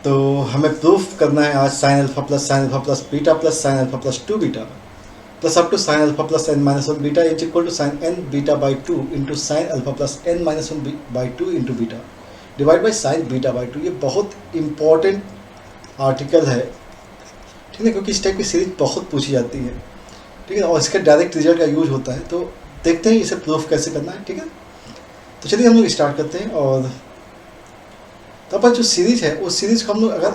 तो हमें प्रूफ करना है आज sine alpha plus beta plus sine alpha plus 2 beta plus up to sine alpha plus n minus 1 beta is equal to sine n beta by 2 into sine alpha plus n minus 1 by 2 into beta divide by sine beta by 2। ये बहुत important article है, ठीक है, क्योंकि इस type की series बहुत पूछी जाती है, ठीक है, और इसका डायरेक्ट रिजल्ट का यूज होता है। तो देखते हैं इसे प्रूफ कैसे करना है, ठीक है। तो चलिए हम लोग स्टार्ट करते हैं। और तो अपन जो सीरीज है उस सीरीज को हम लोग अगर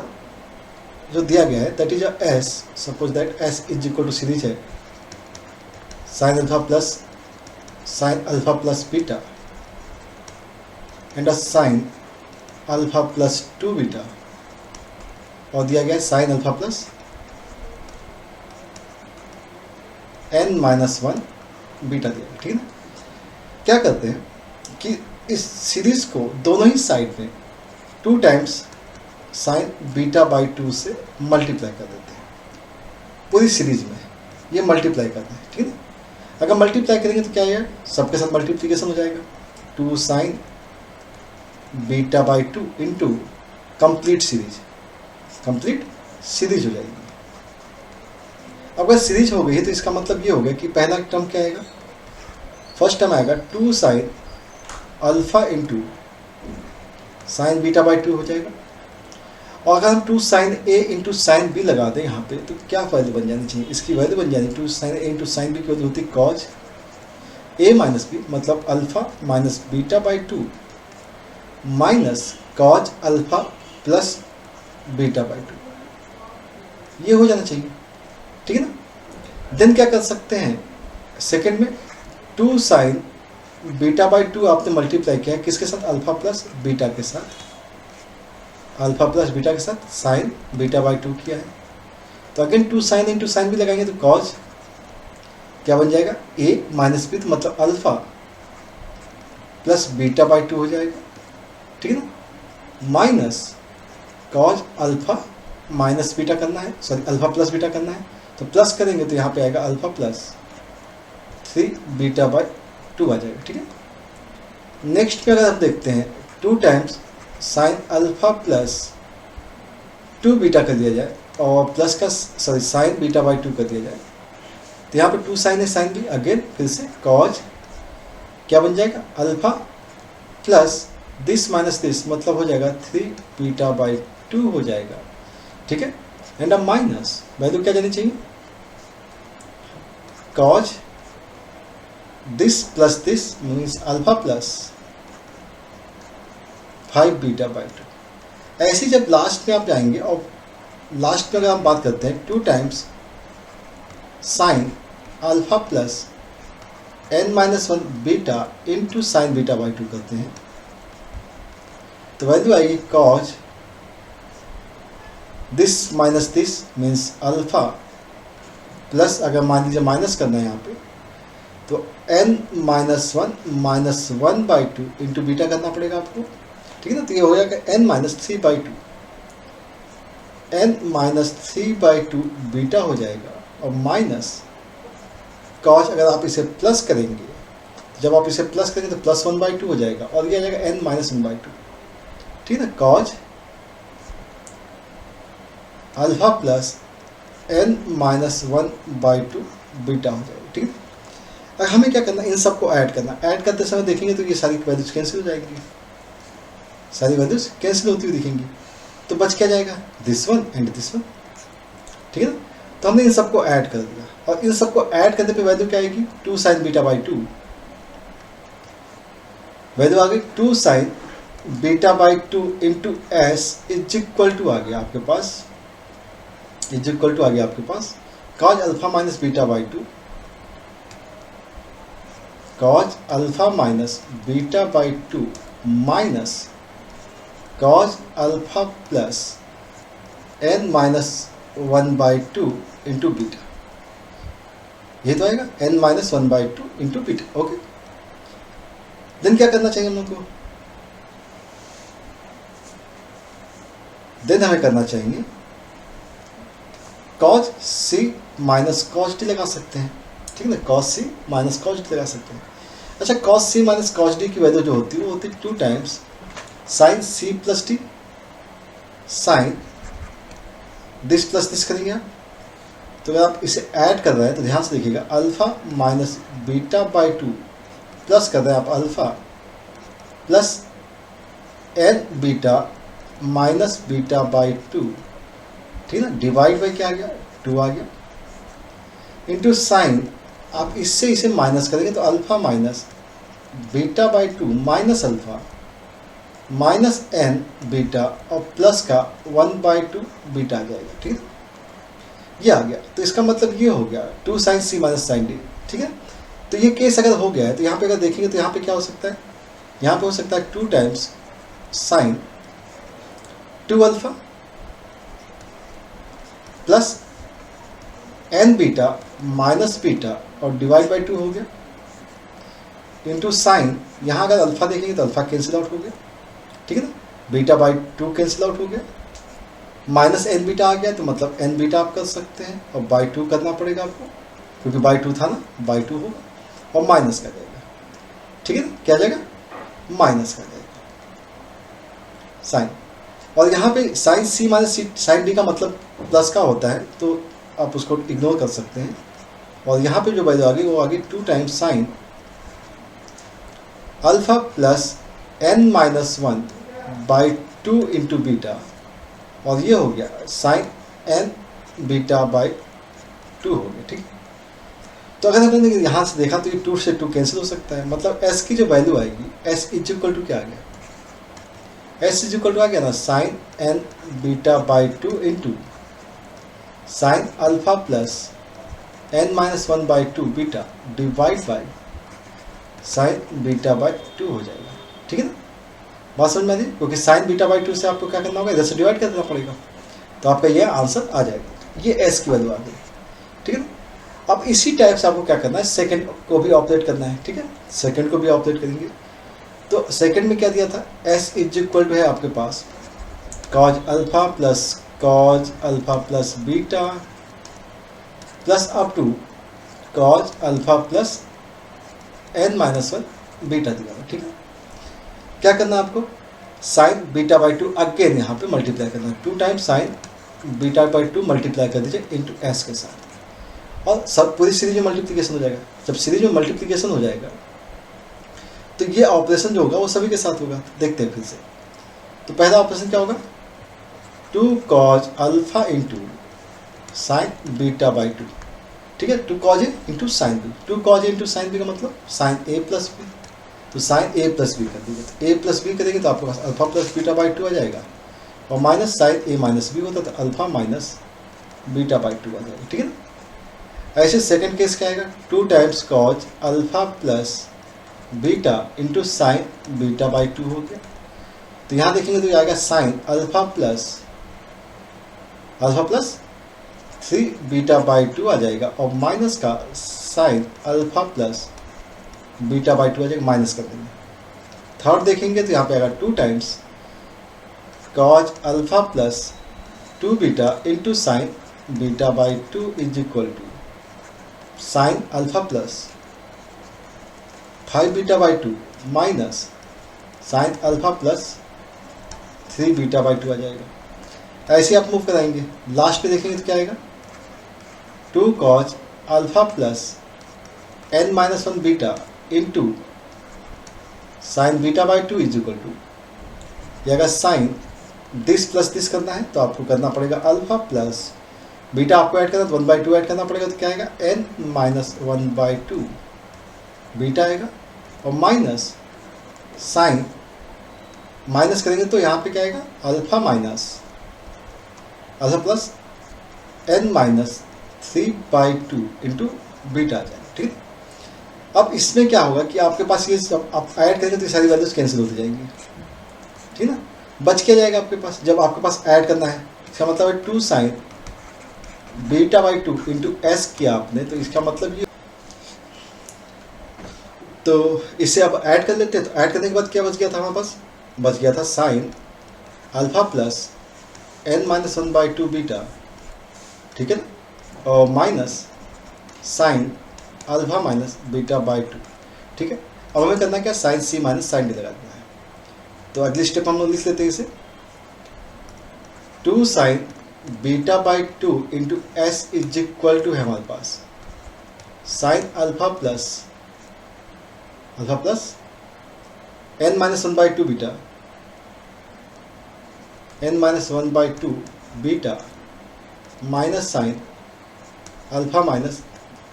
जो दिया गया है that is a s, suppose that s is equal to series है sine alpha plus beta and a sine alpha plus 2 beta, और दिया गया है sine alpha plus n minus 1 beta दिया गया, ठीक है ना। क्या करते हैं कि इस सीरीज को दोनों ही साइड में 2 टाइम्स साइन बीटा बाई 2 से मल्टीप्लाई कर देते हैं। पूरी सीरीज में ये मल्टीप्लाई करते हैं, ठीक है ना। अगर मल्टीप्लाई करेंगे तो क्या आएगा, सबके साथ मल्टीप्लिकेशन हो जाएगा, 2 sine beta by 2 into complete series हो जाएगी। अगर सीरीज हो गई है तो इसका मतलब ये हो गया कि पहला टर्म क्या आएगा, फर्स्ट टर्म आएगा 2 sine alpha into sine beta by 2 हो जाएगा। और अगर हम 2 साइन ए इंटू साइन बी लगा दें यहाँ पे तो क्या वैल्यू बन जानी चाहिए, इसकी वैल्यू बन जानी 2 साइन ए इंटू साइन बी की वैल्यू होती है कॉज ए माइनस बी, मतलब alpha minus beta by 2 minus cos alpha plus beta by 2, ये हो जाना चाहिए, ठीक है ना। देन क्या कर सकते हैं, सेकेंड में 2 साइन बीटा बाई 2 आपने मल्टीप्लाई किया है किसके साथ, अल्फा प्लस बीटा के साथ, अल्फा प्लस बीटा के साथ साइन बीटा बाई 2 किया है। तो अगेन 2 साइन इंटू साइन भी लगाएंगे तो कॉज क्या बन जाएगा, ए माइनस बी, तो मतलब अल्फा प्लस बीटा बाई 2 हो जाएगा, ठीक है ना, minus cos alpha minus beta करना है, सॉरी अल्फा प्लस बीटा करना है, तो प्लस करेंगे तो यहाँ पे आएगा अल्फा प्लस 3 बीटा बाई 2 आ जाएगा, ठीक है। नेक्स्ट पे अगर हम देखते हैं 2 times sine alpha plus 2 beta कर दिया जाए और प्लस का सॉरी साइन बीटा बाई 2 कर दिया जाए, तो यहाँ पे 2 साइन है साइन भी, अगेन फिर से कॉज क्या बन जाएगा, alpha plus this minus this, मतलब हो जाएगा 3 बीटा बाई 2 हो जाएगा, ठीक है। एंड अब माइनस वैल्यू क्या जानी चाहिए, cause this plus this means alpha plus 5 beta by 2। ऐसे जब लास्ट में आप जाएंगे और लास्ट में अगर हम बात करते हैं 2 times sine alpha plus n minus 1 beta into sine beta by 2 करते हैं तो वैल्यू आएगी cause this minus this means alpha plus, अगर मान लीजिए माइनस करना है यहाँ पे तो n minus 1 by 2 into beta करना पड़ेगा आपको, ठीक है ना। तो ये हो जाएगा n minus 3 by 2, n minus 3 by 2 beta हो जाएगा, और माइनस कॉज अगर आप इसे प्लस करेंगे, जब आप इसे प्लस करेंगे तो प्लस 1 बाई 2 हो जाएगा, और ये आ जाएगा n माइनस 1 बाई 2, ठीक है ना। Cause alpha plus n minus 1 by 2 beta हो जाएगा, ठीक है। अब हमें क्या करना है, इन सबको ऐड करना, ऐड करते समय देखेंगे तो ये सारी वैल्यूज कैंसिल हो जाएंगी, सारी वैल्यूज कैंसिल होती हुई दिखेंगी, तो बच क्या जाएगा, this one and this one, ठीक है ना। तो हमने इन सबको ऐड कर दिया, और इन सबको ऐड करने पे वैल्यू क्या आएगी, 2 साइन बीटा बाई 2, वैल्यू आ गई 2 sine beta by 2 into s is equal to आ गया आपके पास, इज इक्वल टू आ गया आपके पास cos alpha minus beta by 2, cos alpha minus beta by 2 minus cos alpha plus n minus 1 by 2 into beta, ये तो आएगा n minus 1 by 2 into beta, okay. Then क्या करना चाहिए हम लोग को, देन हमें करना चाहिए cos c minus cos d लगा सकते हैं, ठीक है ना, cos c minus cos d लगा सकते हैं। अच्छा, cos c minus cos d की वैल्यू जो होती है वो होती है 2 times sine c plus d, sine this plus this करेंगे आप। तो अगर आप इसे ऐड कर रहे हैं तो ध्यान से देखिएगा, alpha minus beta by 2 plus कर रहे हैं आप alpha plus n beta minus beta by 2, ठीक है ना, डिवाइड बाई क्या आ गया, 2 आ गया, इंटू साइन आप इससे इसे माइनस करेंगे तो alpha minus beta by 2 minus alpha minus n beta और प्लस का 1/2 बीटा आ जाएगा, ठीक है, ये आ गया। तो इसका मतलब ये हो गया 2 sign c minus sine D, ठीक है। तो ये केस अगर हो गया है तो यहाँ पे अगर देखेंगे तो यहाँ पे क्या हो सकता है, यहाँ पे हो सकता है 2 times sine 2 alpha plus n beta minus beta और डिवाइड बाई 2 हो गया, इंटू साइन, यहाँ अगर अल्फा देखेंगे तो अल्फा कैंसिल आउट हो गया, ठीक है ना, बीटा बाई 2 कैंसिल आउट हो गया, माइनस एन बीटा आ गया तो मतलब एन बीटा आप कर सकते हैं और बाई 2 करना पड़ेगा आपको, क्योंकि बाई 2 था ना, बाई 2 होगा और माइनस का जाएगा, ठीक है ना, क्या जाएगा, माइनस का जाएगा साइन। और यहाँ पे sign c minus sine d का मतलब प्लस का होता है, तो आप उसको इग्नोर कर सकते हैं। और यहाँ पे जो वैल्यू आ गई वो आ गई 2 times sine alpha plus n minus 1 by 2 into beta, और ये हो गया साइन एन बीटा बाई 2 हो गया, ठीक। तो अगर हमने यहाँ से देखा तो ये 2 से 2 कैंसिल हो सकता है, मतलब s की जो वैल्यू आएगी, s इज इक्वल टू क्या आ गया, s इज इक्वल टू आ गया ना sine n beta by 2 into sine alpha plus n minus 1 by 2 beta divide by sine beta by 2 हो जाएगा, ठीक है ना, बात समझ में आ रही, क्योंकि साइन बीटा बाई 2 से आपको क्या करना होगा, इधर से डिवाइड कर देना पड़ेगा, तो आपका ये आंसर आ जाएगा, ये s की वैल्यू आ गई, ठीक है ना। अब इसी टाइप से आपको क्या करना है, सेकंड को भी ऑपरेट करना है, ठीक है, सेकंड को भी ऑपरेट करेंगे। तो सेकंड में क्या दिया था, s इज इक्वल टू है आपके पास cos alpha plus beta plus up to cos alpha plus n minus 1 beta दिया हुआ, ठीक है। क्या करना है आपको, साइन बीटा बाई 2 अगेन यहाँ पे मल्टीप्लाई करना है, 2 times sign beta by 2 multiply कर दीजिए इंटू एस के साथ, और सब पूरी सीरीज में मल्टीप्लिकेशन हो जाएगा। जब सीरीज में मल्टीप्लिकेशन हो जाएगा तो ये ऑपरेशन जो होगा वो सभी के साथ होगा। देखते हैं फिर से, तो पहला ऑपरेशन क्या होगा, 2 cos alpha into sine beta by 2, ठीक है, 2 कॉज ए इंटू साइन बी, 2 कॉज ए इंटू साइन बी का मतलब साइन ए प्लस बी, तो साइन ए प्लस बी कर दीजिए, तो ए प्लस बी करेंगे तो आपके पास अल्फा प्लस बीटा बाई 2 आ जाएगा, और माइनस साइन ए माइनस बी होता है तो अल्फा माइनस बीटा बाई 2 आ जाएगा, ठीक है ना। ऐसे सेकंड केस क्या आएगा, 2 times cos alpha plus beta into sine beta by 2 हो गया। तो यहाँ देखेंगे तो ये आएगा sign alpha plus 3 beta by 2 आ जाएगा, और माइनस का sign alpha plus beta by 2 आ जाएगा, माइनस कर देंगे। थर्ड देखेंगे तो यहाँ पे आएगा 2 times cos alpha plus 2 beta into sine beta by 2 is equal to sine alpha plus 5 beta by 2 minus sine alpha plus 3 beta by 2 आ जाएगा। ऐसे आप मूव कराएंगे, लास्ट पे देखेंगे तो क्या आएगा, 2 cos alpha plus n minus 1 beta into sine beta by 2 is equal to, ये अगर साइन दिस प्लस दिस करना है तो आपको करना पड़ेगा अल्फा प्लस बीटा आपको ऐड करना है तो 1/2 ऐड करना पड़ेगा, तो क्या आएगा एन माइनस 1/2 बीटा आएगा, और माइनस साइन माइनस करेंगे तो यहाँ पे क्या आएगा alpha plus n minus 3/2 into beta आ जाएगा, ठीक है। अब इसमें क्या होगा कि आपके पास ये जब आप ऐड करेंगे तो ये सारी वैल्यूज कैंसिल होती जाएंगी, ठीक है ना, बच क्या जाएगा आपके पास, जब आपके पास ऐड करना है, इसका मतलब है 2 sine beta by 2 into S किया आपने, तो इसका मतलब ये, तो इसे अब ऐड कर लेते हैं। तो ऐड करने के बाद क्या बच गया था हमारे पास, बच गया था sine alpha plus n minus 1/2 beta, ठीक है ना, और minus sine alpha minus beta by 2, ठीक है। अब हमें करना क्या, sine c minus sine d लगा देना है। तो अगली स्टेप हम लोग लिख लेते हैं इसे, 2 sine beta by 2 into s is equal to है हमारे पास sine alpha plus n minus 1 by 2 beta n minus 1 by 2 beta minus sine alpha minus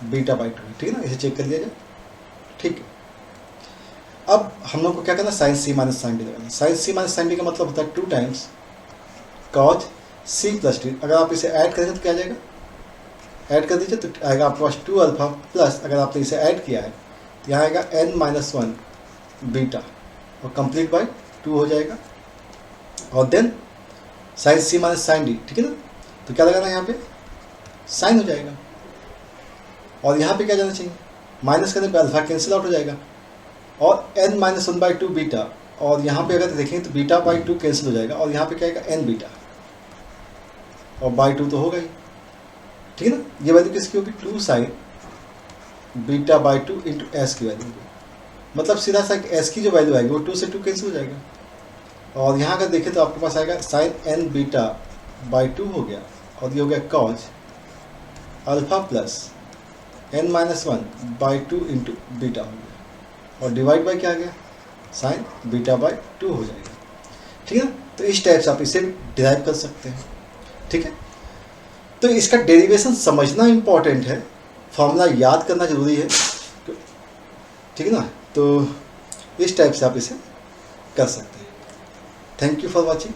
beta by 2, ठीक है ना, इसे चेक कर लिया जाए। ठीक है, अब हम लोग को क्या करना है, sine c minus sine d लगाना। Sine c minus sine d का मतलब होता है 2 times cos c plus d. अगर आप इसे ऐड करेंगे तो क्या आ जाएगा, ऐड कर दीजिए तो आएगा आपके पास 2 अल्फा प्लस, अगर आपने इसे ऐड किया है यहाँ आएगा n माइनस 1 बीटा और कंप्लीट बाई 2 हो जाएगा, और then sign c minus sine D, ठीक है ना। तो क्या लगाना है यहाँ पे, साइन हो जाएगा, और यहाँ पे क्या जाना चाहिए, माइनस करने पे अल्फा कैंसिल आउट हो जाएगा, और n माइनस 1 बाई 2 बीटा, और यहाँ पे अगर देखेंगे तो बीटा बाई 2 कैंसिल हो जाएगा, और यहाँ पे क्या आएगा n बीटा, और बाई 2 तो होगा ही, ठीक है ना। ये वैल्यू किसकी होगी, 2 sine beta by 2 into S की वैल्यू होगी, मतलब सीधा सा एस की जो वैल्यू आएगी वो 2 से 2 कैंसिल हो जाएगा, और यहाँ अगर देखें तो आपके पास आएगा साइन n बीटा बाई 2 हो गया, और ये हो गया cause alpha plus n minus 1 by 2 into beta हो गया, और डिवाइड बाई क्या आ गया, साइन बीटा बाई 2 हो जाएगा, ठीक है ना। तो इस टाइप से आप इसे डिराइव कर सकते हैं, ठीक है। तो इसका डेरिवेशन समझना इंपॉर्टेंट है, फॉर्मूला याद करना जरूरी है, ठीक है ना। तो इस टाइप से आप इसे कर सकते हैं। Thank you for watching.